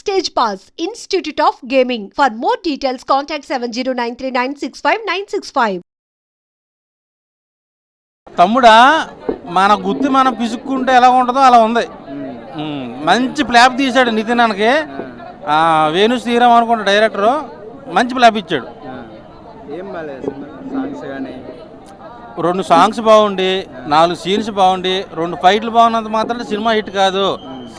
Stage Pass, Institute of Gaming. For more details, contact 7093965965965. తమ్ముడా మన గుత్తి మనం పిసుక్కుంటే ఎలా ఉంటుందో అలా ఉంది. మంచి ప్లాప్ తీశాడు నితిన్ అనకి. వేణు శ్రీరామ్ అనుకుంటా డైరెక్టరు మంచి ప్లాప్ ఇచ్చాడు. రెండు సాంగ్స్ బాగుండి 4 సీన్స్ బాగుండి 2 ఫైట్లు బాగున్నంత మాత్రం సినిమా హిట్ కాదు.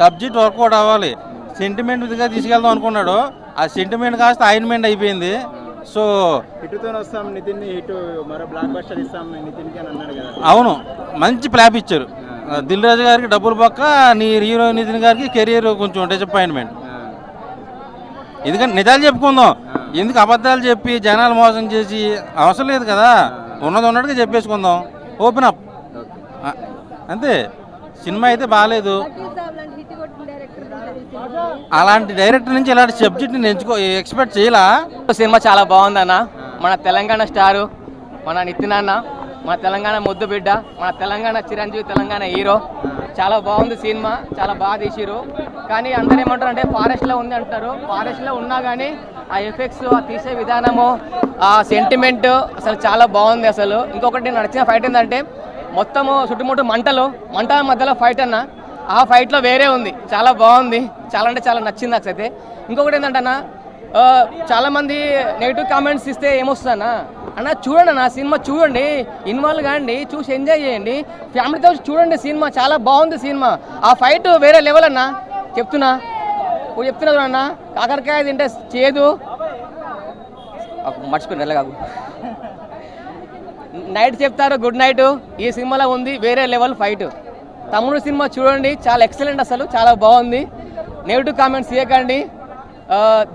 సబ్జెక్ట్ వర్కౌట్ అవ్వాలి. సెంటిమెంట్ ఇదిగా తీసుకెళ్దాం అనుకున్నాడు. ఆ సెంటిమెంట్ కాస్త ఐన్మెంట్ అయిపోయింది. సో అవును, మంచి ప్లాప్ ఇచ్చారు. దిల్ రాజు గారికి డబ్బులు పక్క, నీ హీరో నితిన్ గారికి కెరీర్ కొంచెం డిసప్పాయింట్మెంట్. ఎందుకంటే నిజాలు చెప్పుకుందాం, ఎందుకు అబద్ధాలు చెప్పి జనాలు మోసం చేసి అవసరం లేదు కదా. ఉన్నది ఉన్నట్టుగా చెప్పేసుకుందాం, ఓపెన్ అప్ అంతే. సినిమా అయితే బాగాలేదు. అలాంటి డైరెక్టర్ నుంచి ఇలాంటి సబ్జెక్ట్ని ఎక్స్పెక్ట్ చేయాలా. సినిమా చాలా బాగుందన్న. మన తెలంగాణ స్టారు మన నితిన్ అన్న, మన తెలంగాణ ముద్దు బిడ్డ, మన తెలంగాణ చిరంజీవి, తెలంగాణ హీరో. చాలా బాగుంది సినిమా, చాలా బాగా తీసిరు. కానీ అందరూ ఏమంటారు అంటే ఫారెస్ట్లో ఉంది అంటారు. ఫారెస్ట్లో ఉన్నా కానీ ఆ ఎఫెక్ట్స్, ఆ తీసే విధానము, ఆ సెంటిమెంట్ అసలు చాలా బాగుంది. అసలు ఇంకొకటి నడిచిన ఫైట్ ఏంటంటే మొత్తము చుట్టుముట్టు మంటల మధ్యలో ఫైట్ అన్న. ఆ ఫైట్లో వేరే ఉంది, చాలా బాగుంది. చాలా అంటే చాలా నచ్చింది నాకు అయితే. ఇంకొకటి ఏంటంటే అన్న, చాలామంది నెగిటివ్ కామెంట్స్ ఇస్తే ఏమొస్తుందన్నా అన్న, చూడండి అన్న సినిమా, చూడండి, ఇన్వాల్వ్ కాండి, చూసి ఎంజాయ్ చేయండి, ఫ్యామిలీతో చూడండి సినిమా. చాలా బాగుంది సినిమా. ఆ ఫైట్ వేరే లెవెల్ అన్న. చెప్తున్నా అన్న, కాకరకాయ తింటే చేదు మర్చిపోయిన కాదు, నైట్ చెప్తారు గుడ్ నైట్. ఈ సినిమాలో ఉంది వేరే లెవెల్ ఫైట్. తమ్ముడు సినిమా చూడండి, చాలా ఎక్సలెంట్, అసలు చాలా బాగుంది. నెగిటివ్ కామెంట్స్ చేయకండి.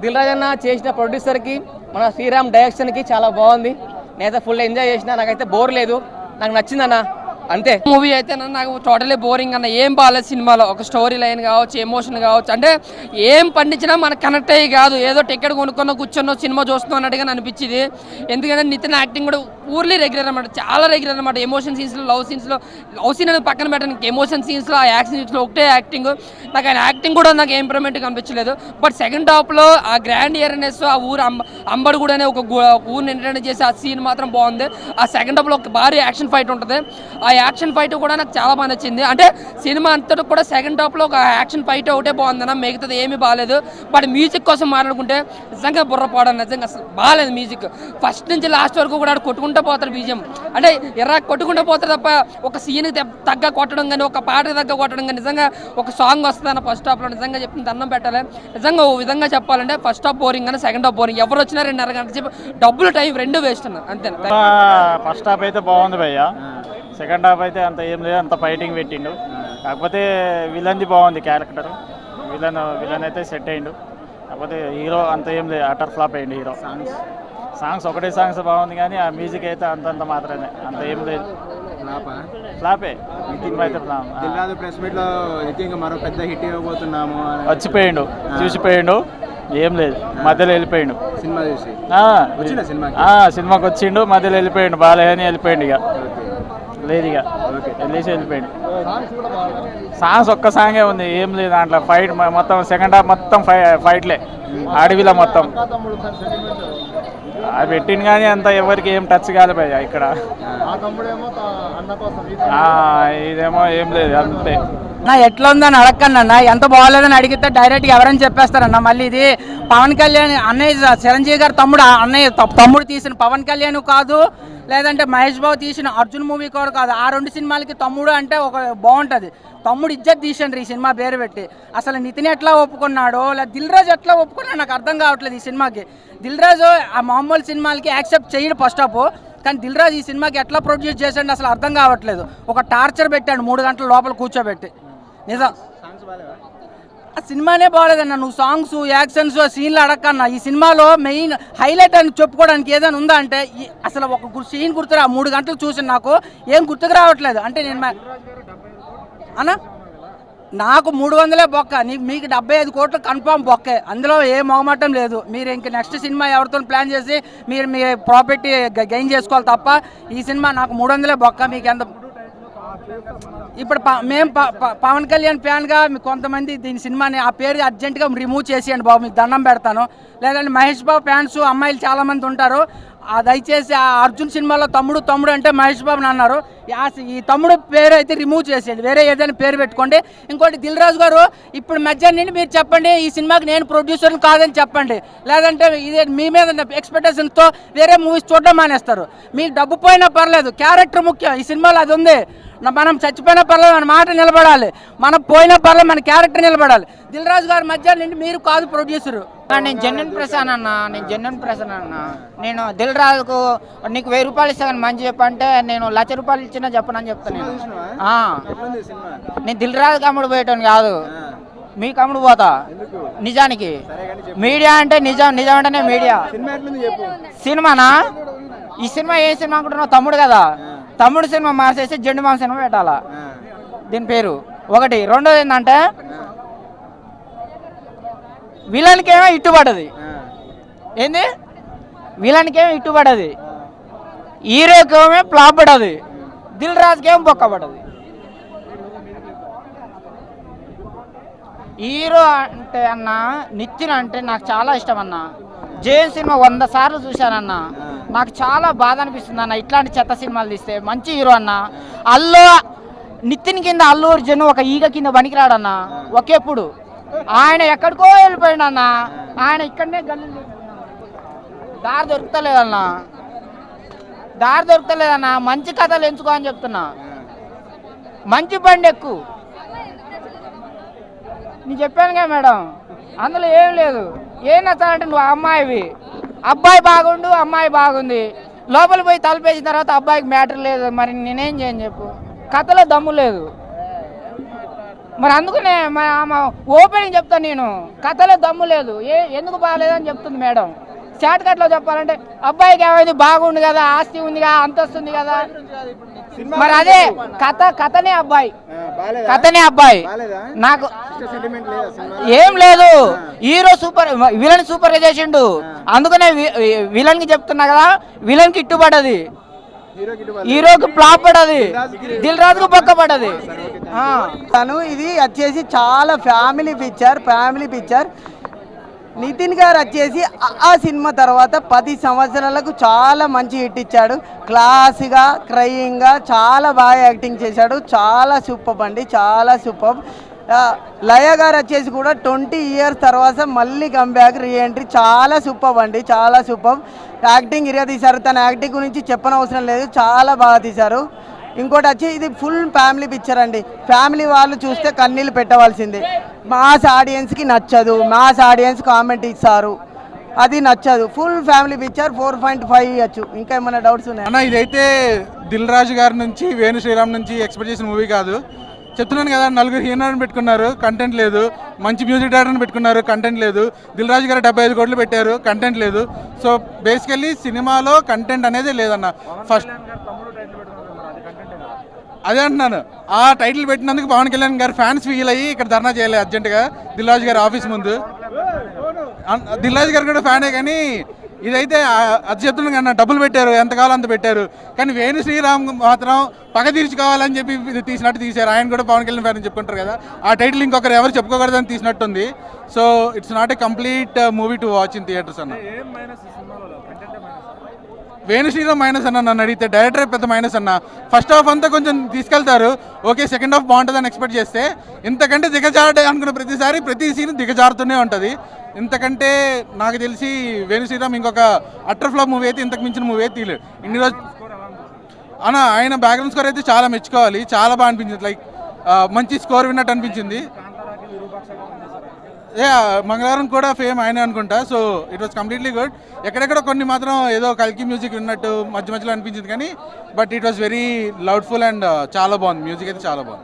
దిల్ రాజు అన్న చేసిన ప్రొడ్యూసర్కి, మన శ్రీరామ్ డైరెక్షన్కి చాలా బాగుంది. నేనైతే ఫుల్ ఎంజాయ్ చేసిన, నాకైతే బోర్ లేదు, నాకు నచ్చిందన్న అంతే. మూవీ అయితే నాకు టోటలీ బోరింగ్ అన్న. ఏం బాగాలేదు సినిమాలో. ఒక స్టోరీ లైన్ కావచ్చు, ఎమోషన్ కావచ్చు, అంటే ఏం పండించినా మనకు కనెక్ట్ అయ్యి కాదు. ఏదో టికెట్ కొనుక్కున్న కూర్చొని సినిమా చూస్తున్నాం అన్నట్టుగా అనిపించింది. ఎందుకంటే నితిన్ యాక్టింగ్ కూడా ఊర్లీ రెగ్యులర్ అనమాట, చాలా రెగ్యులర్ అనమాట. ఎమోషన్ సీన్స్లో, లవ్ సీన్ అనేది పక్కన పెట్టడానికి, ఎమోషన్ సీన్స్లో, ఆ యాక్షన్ సీన్స్లో ఒకటే యాక్టింగ్. నాకు ఆయన యాక్టింగ్ కూడా నాకు ఏం ఇంప్రూవ్మెంట్ కనిపించలేదు. బట్ సెకండ్ హాఫ్లో ఆ గ్రాండ్ ఇయర్నెస్, ఆ ఊరు అంబడి కూడా అనే ఒక ఊరిని ఎంటర్టైన్ చేసి ఆ సీన్ మాత్రం బాగుంది. ఆ సెకండ్ హాఫ్లో ఒక భారీ యాక్షన్ ఫైట్ ఉంటుంది. ఆ యాక్షన్ ఫైట్ కూడా నాకు చాలా బాగా నచ్చింది. అంటే సినిమా అంతటా కూడా సెకండ్ హాఫ్లో ఒక యాక్షన్ ఫైట్ ఒకటే బాగుందన్న, మిగతాది ఏమీ బాగాలేదు. బట్ మ్యూజిక్ కోసం మాట్లాడుకుంటే నిజంగా బుర్రపాడని, నిజంగా అసలు బాగాలేదు మ్యూజిక్. ఫస్ట్ నుంచి లాస్ట్ వరకు కూడా కొట్టుకుంటూ పోతారు బీజం. అంటే ఎర్ర కొట్టుకుంటూ పోతారు తప్ప ఒక సీన్కి తగ్గ కొట్టడం కానీ, ఒక పాటకి తగ్గ కొట్టడం కానీ, నిజంగా ఒక సాంగ్ వస్తుందన్న ఫస్ట్ హాఫ్లో. నిజంగా చెప్పింది దండం పెట్టాలి. నిజంగా ఓ విధంగా చెప్పాలంటే ఫస్ట్ హాఫ్ బోరింగ్ అని, సెకండ్ హాఫ్ బోరింగ్. ఎవరు వచ్చినా 2.5 గంటలు చెప్పి డబ్బులు టైం 2 వేస్ట్ అన్న, అంతే. ఫస్ట్ హాఫ్ అయితే బాగుంది భయ్య, సెకండ్ హాఫ్ అయితే అంత ఏం లేదు, అంత ఫైటింగ్ పెట్టిండు. కాకపోతే విలన్ది బాగుంది క్యారెక్టర్. విలన్ అయితే సెట్ అయ్యిండు. కాకపోతే హీరో అంత ఏం లేదు, అటర్ ఫ్లాప్ అయ్యిండు హీరో. సాంగ్స్ ఒకటే సాంగ్స్ బాగుంది కానీ ఆ మ్యూజిక్ అయితే అంతంత మాత్రమే, అంత ఏం లేదు, ఫ్లాపే. నితిన్ అయితే ప్రెస్ మీట్ లో నితిన్ మరో పెద్ద హిట్ ఇవ్వబోతున్నాము వచ్చిపోయిండు, చూసిపోయిండు, ఏం లేదు, మధ్యలో వెళ్ళిపోయిండు. సినిమా చూసి సినిమాకి వచ్చిండు, మధ్యలో వెళ్ళిపోయిండు, బాగాలేదని వెళ్ళిపోయిండు. ఇక లేదు, ఇక వెళ్ళేసి వెళ్ళిపోయింది. సాంగ్స్ ఒక్క సాంగే ఉంది, ఏం లేదు దాంట్లో. ఫైట్ మొత్తం సెకండ్ హాఫ్ మొత్తం ఫైట్లే, అడవిలో మొత్తం అది పెట్టింది కానీ అంత ఎవరికి ఏం టచ్ కాలిపోయా ఇక్కడ. ఇదేమో ఏం లేదు, అంతే. నా ఎట్లా ఉందని అడగకన్నా, ఎంత బాగాలేదని అడిగితే డైరెక్ట్గా ఎవరైనా చెప్పేస్తారన్న. మళ్ళీ ఇది పవన్ కళ్యాణ్ అన్నయ్య, చిరంజీవి గారు తమ్ముడు, అన్నయ్య తమ్ముడు తీసిన పవన్ కళ్యాణ్ కాదు, లేదంటే మహేష్ బాబు తీసిన అర్జున్ మూవీ కూడా కాదు. ఆ 2 సినిమాలకి తమ్ముడు అంటే ఒక బాగుంటుంది. తమ్ముడు ఇజ్జత్ తీసండి ఈ సినిమా పేరు పెట్టి. అసలు నితిన్ ఎట్లా ఒప్పుకున్నాడో, లేదా దిల్ రాజు ఎట్లా ఒప్పుకున్నాడో నాకు అర్థం కావట్లేదు ఈ సినిమాకి. దిల్ రాజు ఆ మామూలు సినిమాలకి యాక్సెప్ట్ చేయడు ఫస్ట్ హాఫ్, కానీ దిల్ రాజు ఈ సినిమాకి ఎట్లా ప్రొడ్యూస్ చేసాడు అసలు అర్థం కావట్లేదు. ఒక టార్చర్ పెట్టాడు 3 గంటల లోపల కూర్చోబెట్టి. నిజం ఆ సినిమానే బాగాలేదన్న. నువ్వు సాంగ్స్, యాక్షన్స్, సీన్లు అడగకన్నా. ఈ సినిమాలో మెయిన్ హైలైట్ అని చెప్పుకోవడానికి ఏదైనా ఉందా అంటే అసలు ఒక సీన్ గుర్తురా. 3 గంటలు చూసి నాకు ఏం గుర్తుకు రావట్లేదు. అంటే నేను అన్న, నాకు 300 బొక్క, మీకు 75 కోట్లు కన్ఫామ్ బొక్కే, అందులో ఏ మొగమాటం లేదు. మీరు ఇంక నెక్స్ట్ సినిమా ఎవరితో ప్లాన్ చేసి మీరు మీ ప్రాపర్టీ గెయిన్ చేసుకోవాలి తప్ప ఈ సినిమా నాకు 300 బొక్క. మీకు ఎంత ఇప్పుడు మేము పవన్ కళ్యాణ్ ఫ్యాన్గా కొంతమంది దీని సినిమాని ఆ పేరు అర్జెంటుగా రిమూవ్ చేసేయండి బాబు, మీకు దండం పెడతాను. లేదంటే మహేష్ బాబు ఫ్యాన్స్ అమ్మాయిలు చాలామంది ఉంటారు, దయచేసి ఆ అర్జున్ సినిమాలో తమ్ముడు తమ్ముడు అంటే మహేష్ బాబుని అన్నారు, ఈ తమ్ముడు పేరు అయితే రిమూవ్ చేసేయండి, వేరే ఏదైనా పేరు పెట్టుకోండి. ఇంకోటి దిల్ రాజు గారు ఇప్పుడు మధ్యాహ్నం నుండి మీరు చెప్పండి ఈ సినిమాకి నేను ప్రొడ్యూసర్ని కాదని చెప్పండి, లేదంటే ఇదే మీ మీద ఎక్స్పెక్టేషన్తో వేరే మూవీస్ చూడడం మానేస్తారు. మీకు డబ్బు పోయినా పర్లేదు, క్యారెక్టర్ ముఖ్యం. ఈ సినిమాలో అది ఉంది, మనం చచ్చిపోయినా పర్లేదు మన మాట నిలబడాలి, మనం పోయినా పర్లేదు మన క్యారెక్టర్ నిలబడాలి. దిల్ రాజు గారు మధ్యాహ్నం నుండి మీరు కాదు ప్రొడ్యూసరు. నేను జెన్యున్ ప్రసాద్ అన్న, నేను దిల్ రాజుకు నీకు 1000 రూపాయలు ఇస్తాను మంచి చెప్పంటే నేను 1,00,000 రూపాయలు ఇచ్చినా చెప్పనని చెప్తాను నేను దిల్ రాజుకి అమ్ముడు పోయేటోని కాదు, మీకు అమ్ముడు పోతా. నిజానికి మీడియా అంటే నిజం అంటేనే మీడియా. సినిమానా? ఈ సినిమా ఏ సినిమా అనుకుంటున్నావు? తమ్ముడు కదా, తమ్ముడు సినిమా మార్చేసి జెండు మామ సినిమా పెట్టాలా దీని పేరు ఒకటి. రెండోది ఏంటంటే విలన్కి ఏమో ఇట్టుబడ్డది, ఏంది విలన్కి ఏమో ఇట్టుబడ్డది, హీరోకి ఏమో ఫ్లాప్ పడ్డది, దిల్ రాజుకి ఏమో బొక్క పడ్డది. హీరో అంటే అన్న నితిన్ అంటే నాకు చాలా ఇష్టం అన్న. జైన్ సినిమా 100 సార్లు చూశానన్న, నాకు చాలా బాధ అనిపిస్తుంది అన్న ఇట్లాంటి చెత్త సినిమాలు తీస్తే. మంచి హీరో అన్న. నితిన్ కింద అల్లు అర్జున్ ఒక ఈగ కింద పనికిరాడన్న. ఒకేప్పుడు ఆయన ఎక్కడికో వెళ్ళిపోయాడు అన్న, ఆయన ఇక్కడనే గల్లు దారి దొరుకుతలేదన్న. మంచి కథలు ఎంచుకో అని చెప్తున్నా, మంచి బండి ఎక్కువ. నేను చెప్పానుగా మేడం, అందులో ఏం లేదు. ఏం నచ్చాలంటే నువ్వు అమ్మాయివి, అబ్బాయి బాగుండు, అమ్మాయి బాగుంది, లోపల పోయి తలుపేసిన తర్వాత అబ్బాయికి మ్యాటర్ లేదు, మరి నేనేం చేయను చెప్పు? కథలో దమ్ము లేదు, మరి అందుకనే ఓపెనింగ్ చెప్తాను నేను, కథలో దమ్ము లేదు, ఎందుకు బాగాలేదని చెప్తుంది మేడం. షార్ట్ కట్లో చెప్పాలంటే అబ్బాయికి ఏమైంది, బాగుంది కదా, ఆస్తి ఉంది కదా, అంతస్తు ఉంది కదా, మరి అదే కథనే అబ్బాయి. నాకు ఏం లేదు, హీరో సూపర్, విలన్ సూపర్ గా చేసిండు, అందుకనే విలన్ కి చెప్తున్నా కదా, విలన్ కి ఇట్టుబడ్డది, హీరోకి ఫ్లాప్ పడ్డది, దిల్ రాజుకు పక్క పడ్డది. ఇది వచ్చేసి చాలా ఫ్యామిలీ పిక్చర్. నితిన్ గారు వచ్చేసి ఆ సినిమా తర్వాత 10 సంవత్సరాలకు చాలా మంచి హిట్ ఇచ్చాడు. క్లాస్గా, క్రయింగ్గా చాలా బాగా యాక్టింగ్ చేశాడు. చాలా సూపర్ అండి, చాలా సూపర్. లయ గారు వచ్చేసి కూడా 20 ఇయర్స్ తర్వాత మళ్ళీ కంబ్యాక్, రీఎంట్రీ. చాలా సూపర్ అండి, చాలా సూపర్. యాక్టింగ్ ఇరగా తీశారు, తన యాక్టింగ్ గురించి చెప్పనవసరం లేదు, చాలా బాగా తీశారు. ఇంకోటి వచ్చి ఇది ఫుల్ ఫ్యామిలీ పిక్చర్ అండి. ఫ్యామిలీ వాళ్ళు చూస్తే కన్నీళ్ళు పెట్టవలసిందే. మాస్ ఆడియన్స్కి నచ్చదు, మాస్ ఆడియన్స్ కామెంట్ ఇస్తారు, అది నచ్చదు. ఫుల్ ఫ్యామిలీ పిక్చర్ 4.5 ఇవ్వచ్చు. ఇంకా ఏమైనా డౌట్స్ ఉన్నాయి అన్న? ఇదైతే దిల్ రాజు గారి నుంచి, వేణు శ్రీరామ్ నుంచి ఎక్స్పెక్ట్ చేసిన మూవీ కాదు. చెప్తున్నాను కదా, 4 హీరోలను పెట్టుకున్నారు, కంటెంట్ లేదు. మంచి మ్యూజిక్ డైరెక్టర్ని పెట్టుకున్నారు, కంటెంట్ లేదు. దిల్ రాజు గారు 75 కోట్లు పెట్టారు, కంటెంట్ లేదు. సో బేసికల్లీ సినిమాలో కంటెంట్ అనేది లేదన్న. ఫస్ట్ అదే అంటున్నాను, ఆ టైటిల్ పెట్టినందుకు పవన్ కళ్యాణ్ గారు ఫ్యాన్స్ ఫీల్ అయ్యి ఇక్కడ ధర్నా చేయలేదు అర్జెంటుగా దిల్ రాజు గారి ఆఫీస్ ముందు. దిల్ రాజు గారు కూడా ఫ్యానే, కానీ ఇదైతే అది చెప్తున్నాను కన్నా, డబ్బులు పెట్టారు, ఎంత కావాలో అంత పెట్టారు. కానీ వేణు శ్రీరామ్ మాత్రం పగ తీర్చుకోవాలని చెప్పి తీసినట్టు తీశారు. ఆయన కూడా పవన్ కళ్యాణ్ ఫ్యాన్ చెప్పుకుంటారు కదా, ఆ టైటిల్ ఇంకొకరు ఎవరు చెప్పుకోకూడదని తీసినట్టుంది. So it's not a complete movie to watch in theatres అన్న. వేణు శ్రీరామ్ మైనస్ అన్న, నన్ను అడిగితే డైరెక్టర్ పెద్ద మైనస్ అన్న. ఫస్ట్ హాఫ్ అంతా కొంచెం తీసుకెళ్తారు, ఓకే, సెకండ్ హాఫ్ బాగుంటుందని ఎక్స్పెక్ట్ చేస్తే ఇంతకంటే దిగజారే అనుకున్న ప్రతి సీన్ దిగజారుతూనే ఉంటుంది. ఇంతకంటే నాకు తెలిసి వేణు శ్రీరామ్ ఇంకొక అట్టర్ ఫ్లాప్ మూవీ అయితే ఇంతకు మించిన మూవీ అయితే తీయలేదు ఇన్ని రోజు అన్న. ఆయన బ్యాక్గ్రౌండ్ స్కోర్ అయితే చాలా మెచ్చుకోవాలి, చాలా బాగా అనిపించింది. లైక్ మంచి స్కోర్ విన్నట్టు అనిపించింది. మంగళవారం కూడా ఫేమ్ ఆయనే అనుకుంటా. So it was completely good. ఎక్కడెక్కడ కొన్ని మాత్రం ఏదో కల్కి మ్యూజిక్ విన్నట్టు మధ్యలో అనిపించింది, కానీ but it was very loudful and చాలా బాగుంది. మ్యూజిక్ అయితే చాలా బాగుంది.